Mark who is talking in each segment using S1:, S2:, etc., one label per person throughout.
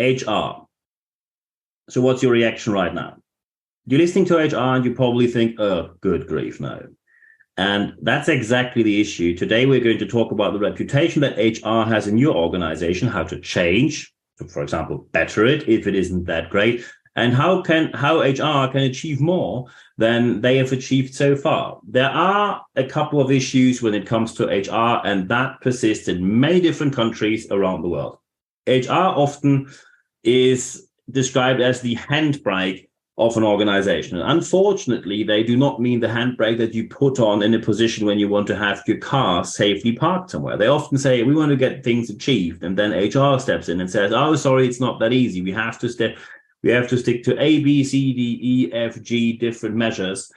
S1: HR. So what's your reaction right now? You're listening to HR and you probably think, oh, good grief, no. And that's exactly the issue. Today, we're going to talk about the reputation that HR has in your organization, how to change, for example, better it if it isn't that great, and how HR can achieve more than they have achieved so far. There are a couple of issues when it comes to HR, and that persists in many different countries around the world. HR often is described as the handbrake of an organization. And unfortunately, they do not mean the handbrake that you put on in a position when you want to have your car safely parked somewhere. They often say, we want to get things achieved. And then HR steps in and says, oh, sorry, it's not that easy. We have to stick to A, B, C, D, E, F, G, different measures.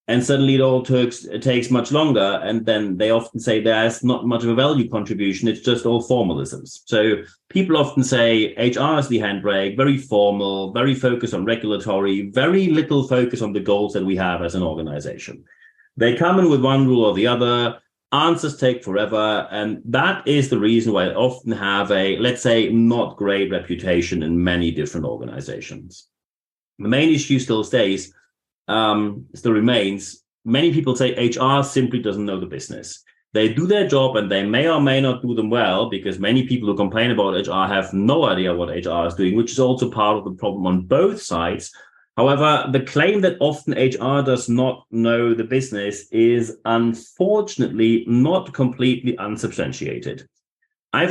S1: And suddenly it takes much longer. And then they often say there's not much of a value contribution. It's just all formalisms. So people often say HR is the handbrake, very formal, very focused on regulatory, very little focus on the goals that we have as an organization. They come in with one rule or the other. Answers take forever. And that is the reason why they often have a, let's say, not great reputation in many different organizations. The main issue still remains. Many people say HR simply doesn't know the business. They do their job and they may or may not do them well, because many people who complain about HR have no idea what HR is doing, which is also part of the problem on both sides. However, the claim that often HR does not know the business is unfortunately not completely unsubstantiated. I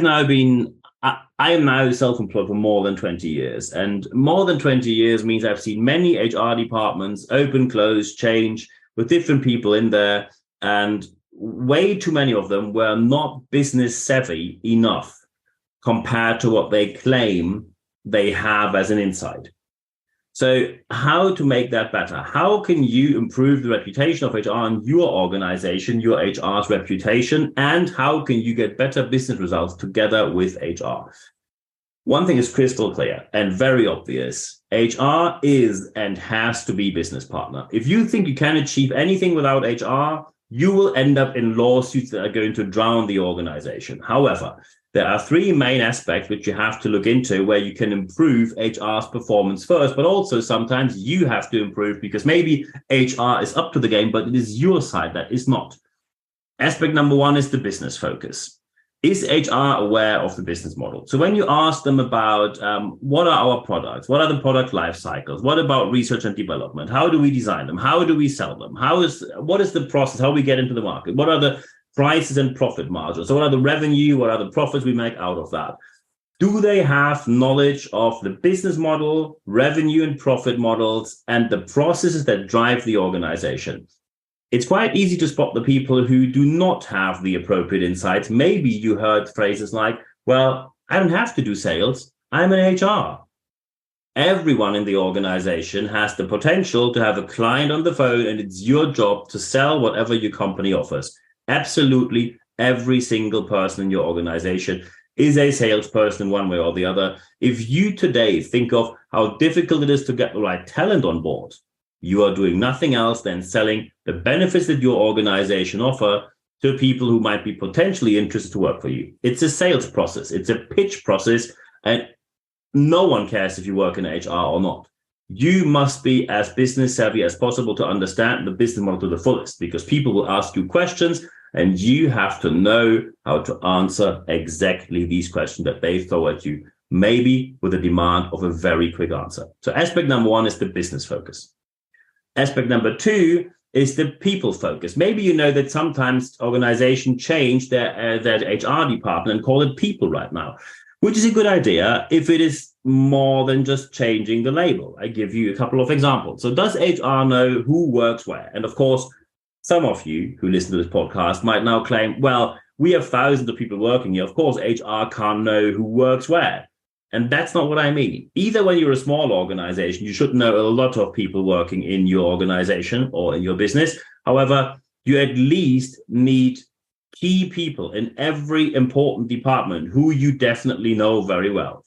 S1: am now self-employed for more than 20 years, and more than 20 years means I've seen many HR departments open, close, change with different people in there, and way too many of them were not business savvy enough compared to what they claim they have as an insight. So how to make that better? How can you improve the reputation of HR in your organization, your HR's reputation, and how can you get better business results together with HR? One thing is crystal clear and very obvious. HR is and has to be business partner. If you think you can achieve anything without HR, you will end up in lawsuits that are going to drown the organization. However, there are three main aspects which you have to look into where you can improve HR's performance first, but also sometimes you have to improve because maybe HR is up to the game, but it is your side that is not. Aspect number one is the business focus. Is HR aware of the business model? So when you ask them about what are our products, what are the product life cycles, what about research and development, how do we design them, how do we sell them, what is the process, how we get into the market, what are the prices and profit margins, so what are the revenue, what are the profits we make out of that? Do they have knowledge of the business model, revenue and profit models, and the processes that drive the organization? It's quite easy to spot the people who do not have the appropriate insights. Maybe you heard phrases like, well, I don't have to do sales, I'm an HR. Everyone in the organization has the potential to have a client on the phone, and it's your job to sell whatever your company offers. Absolutely every single person in your organization is a salesperson in one way or the other. If you today think of how difficult it is to get the right talent on board, you are doing nothing else than selling the benefits that your organization offer to people who might be potentially interested to work for you. It's a sales process. It's a pitch process, and no one cares if you work in HR or not. You must be as business savvy as possible to understand the business model to the fullest, because people will ask you questions and you have to know how to answer exactly these questions that they throw at you, maybe with a demand of a very quick answer. So aspect number one is the business focus. Aspect number two is the people focus. Maybe you know that sometimes organizations change their HR department and call it people right now, which is a good idea if it is more than just changing the label. I give you a couple of examples. So does HR know who works where? And of course, some of you who listen to this podcast might now claim, well, we have thousands of people working here. Of course, HR can't know who works where. And that's not what I mean. Either when you're a small organization, you should know a lot of people working in your organization or in your business. However, you at least need key people in every important department who you definitely know very well.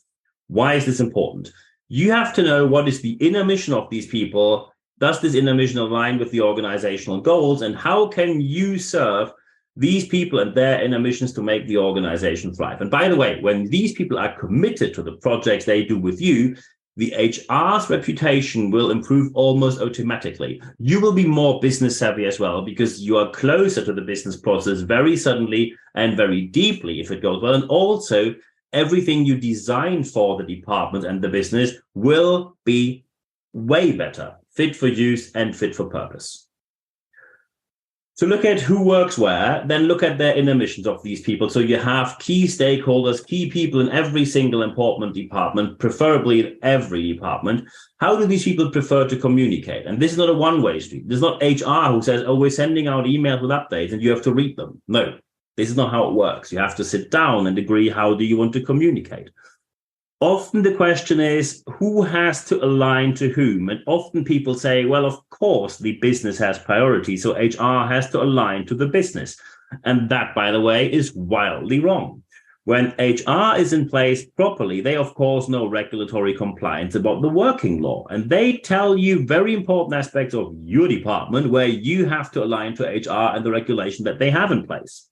S1: Why is this important? You have to know what is the inner mission of these people. Does this inner mission align with the organizational goals? And how can you serve these people and their inner missions to make the organization thrive. And by the way, when these people are committed to the projects they do with you, the HR's reputation will improve almost automatically. You will be more business savvy as well because you are closer to the business process very suddenly and very deeply if it goes well. And also, everything you design for the department and the business will be way better, fit for use and fit for purpose. So look at who works where, then look at their inner missions of these people. So you have key stakeholders, key people in every single important department, preferably in every department. How do these people prefer to communicate? And this is not a one-way street. There's not HR who says, oh, we're sending out emails with updates and you have to read them. No, this is not how it works. You have to sit down and agree, how do you want to communicate? Often the question is, who has to align to whom? And often people say, well, of course, the business has priority, so HR has to align to the business. And that, by the way, is wildly wrong. When HR is in place properly, they, of course, know regulatory compliance about the working law. And they tell you very important aspects of your department where you have to align to HR and the regulation that they have in place.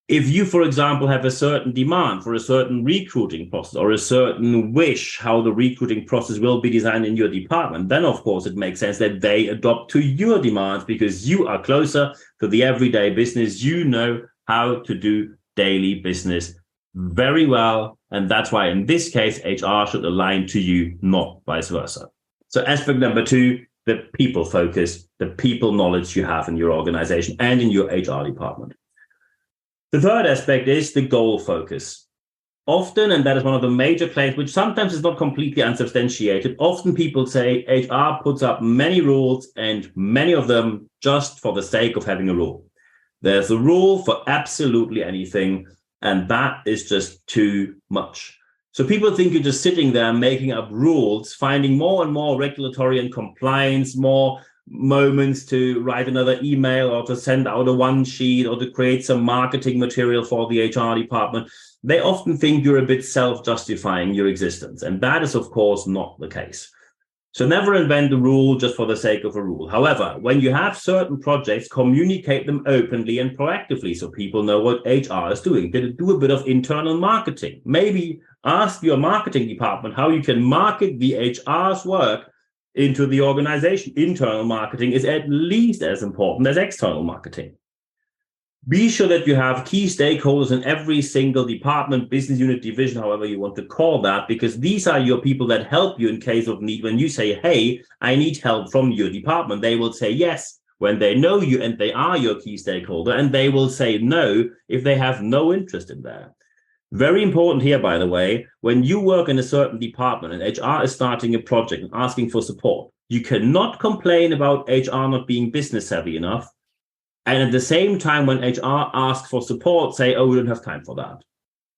S1: If you, for example, have a certain demand for a certain recruiting process or a certain wish how the recruiting process will be designed in your department, then, of course, it makes sense that they adopt to your demands because you are closer to the everyday business. You know how to do daily business very well. And that's why, in this case, HR should align to you, not vice versa. So aspect number 2, the people focus, the people knowledge you have in your organization and in your HR department. The third aspect is the goal focus. Often, and that is one of the major claims, which sometimes is not completely unsubstantiated, often people say HR puts up many rules and many of them just for the sake of having a rule. There's a rule for absolutely anything, and that is just too much. So people think you're just sitting there making up rules, finding more and more regulatory and compliance, more moments to write another email or to send out a one sheet or to create some marketing material for the HR department. They often think you're a bit self-justifying your existence. And that is, of course, not the case. So never invent a rule just for the sake of a rule. However, when you have certain projects, communicate them openly and proactively so people know what HR is doing. Do a bit of internal marketing. Maybe ask your marketing department how you can market the HR's work into the organization. Internal marketing is at least as important as external marketing. Be sure that you have key stakeholders in every single department, business unit, division, however you want to call that, because these are your people that help you in case of need. When you say, hey, I need help from your department, they will say yes when they know you and they are your key stakeholder, and they will say no if they have no interest in that. Very important here, by the way, when you work in a certain department and HR is starting a project and asking for support, you cannot complain about HR not being business savvy enough. And at the same time, when HR asks for support, say, oh, we don't have time for that.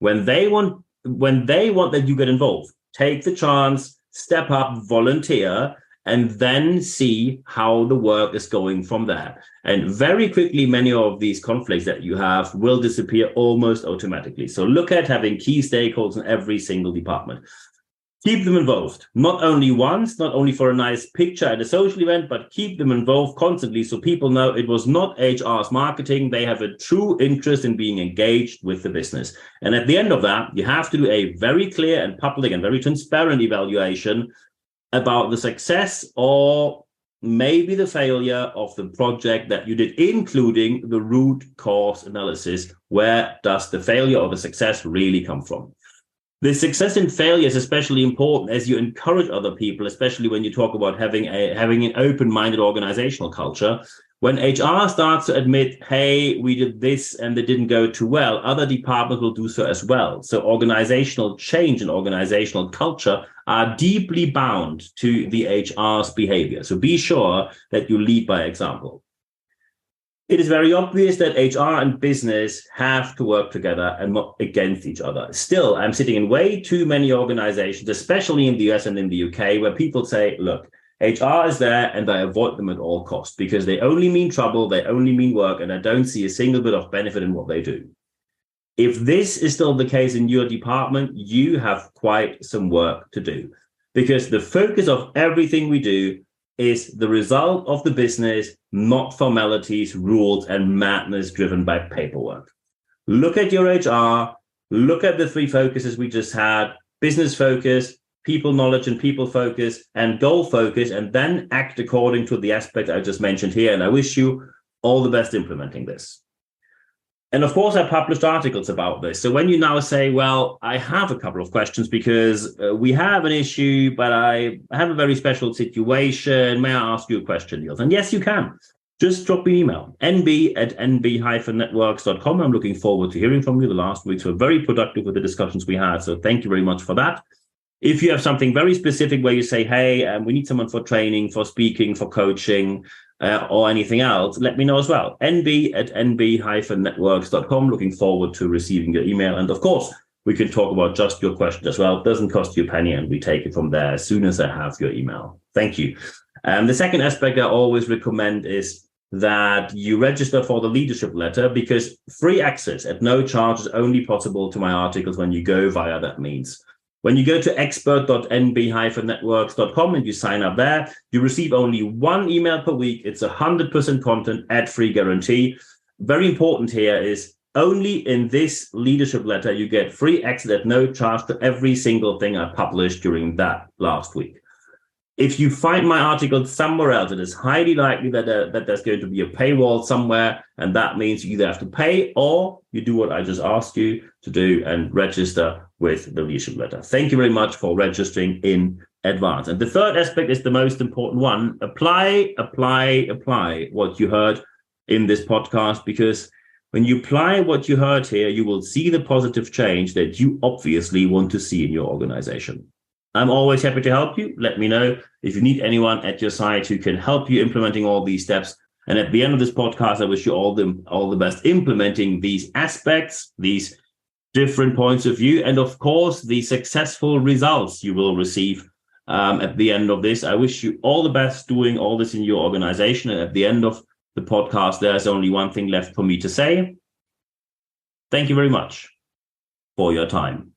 S1: When they want that you get involved, take the chance, step up, volunteer, and then see how the work is going from there. And very quickly, many of these conflicts that you have will disappear almost automatically. So look at having key stakeholders in every single department. Keep them involved, not only once, not only for a nice picture at a social event, but keep them involved constantly so people know it was not HR's marketing. They have a true interest in being engaged with the business. And at the end of that, you have to do a very clear and public and very transparent evaluation about the success or maybe the failure of the project that you did, including the root cause analysis. Where does the failure or the success really come from? The success and failure is especially important as you encourage other people, especially when you talk about having an open-minded organizational culture. When HR starts to admit, hey, we did this and it didn't go too well, other departments will do so as well. So organizational change and organizational culture are deeply bound to the HR's behavior. So be sure that you lead by example. It is very obvious that HR and business have to work together and not against each other. Still, I'm sitting in way too many organizations, especially in the US and in the UK, where people say, look, HR is there and I avoid them at all costs because they only mean trouble, they only mean work, and I don't see a single bit of benefit in what they do. If this is still the case in your department, you have quite some work to do, because the focus of everything we do is the result of the business, not formalities, rules, and madness driven by paperwork. Look at your HR, look at the 3 focuses we just had: business focus, people knowledge and people focus, and goal focus, and then act according to the aspect I just mentioned here. And I wish you all the best implementing this. And of course, I published articles about this. So when you now say, well, I have a couple of questions because we have an issue, but I have a very special situation, may I ask you a question, Niels? And yes, you can. Just drop me an email, nb@nb-networks.com. I'm looking forward to hearing from you. The last weeks were very productive with the discussions we had. So thank you very much for that. If you have something very specific where you say, hey, we need someone for training, for speaking, for coaching, or anything else, let me know as well. nb@nb-networks.com. Looking forward to receiving your email. And of course, we can talk about just your question as well. It doesn't cost you a penny, and we take it from there as soon as I have your email. Thank you. The second aspect I always recommend is that you register for the leadership letter, because free access at no charge is only possible to my articles when you go via that means. When you go to expert.nb-networks.com and you sign up there, you receive only 1 email per week. It's 100% content, ad-free guarantee. Very important here is only in this leadership letter, you get free access at no charge to every single thing I published during that last week. If you find my article somewhere else, it is highly likely that there's going to be a paywall somewhere, and that means you either have to pay or you do what I just asked you to do and register with the leadership letter. Thank you very much for registering in advance. And the third aspect is the most important one. Apply what you heard in this podcast, because when you apply what you heard here, you will see the positive change that you obviously want to see in your organization. I'm always happy to help you. Let me know if you need anyone at your side who can help you implementing all these steps. And at the end of this podcast, I wish you all the best implementing these aspects, these different points of view, and of course, the successful results you will receive at the end of this. I wish you all the best doing all this in your organization. And at the end of the podcast, there's only one thing left for me to say. Thank you very much for your time.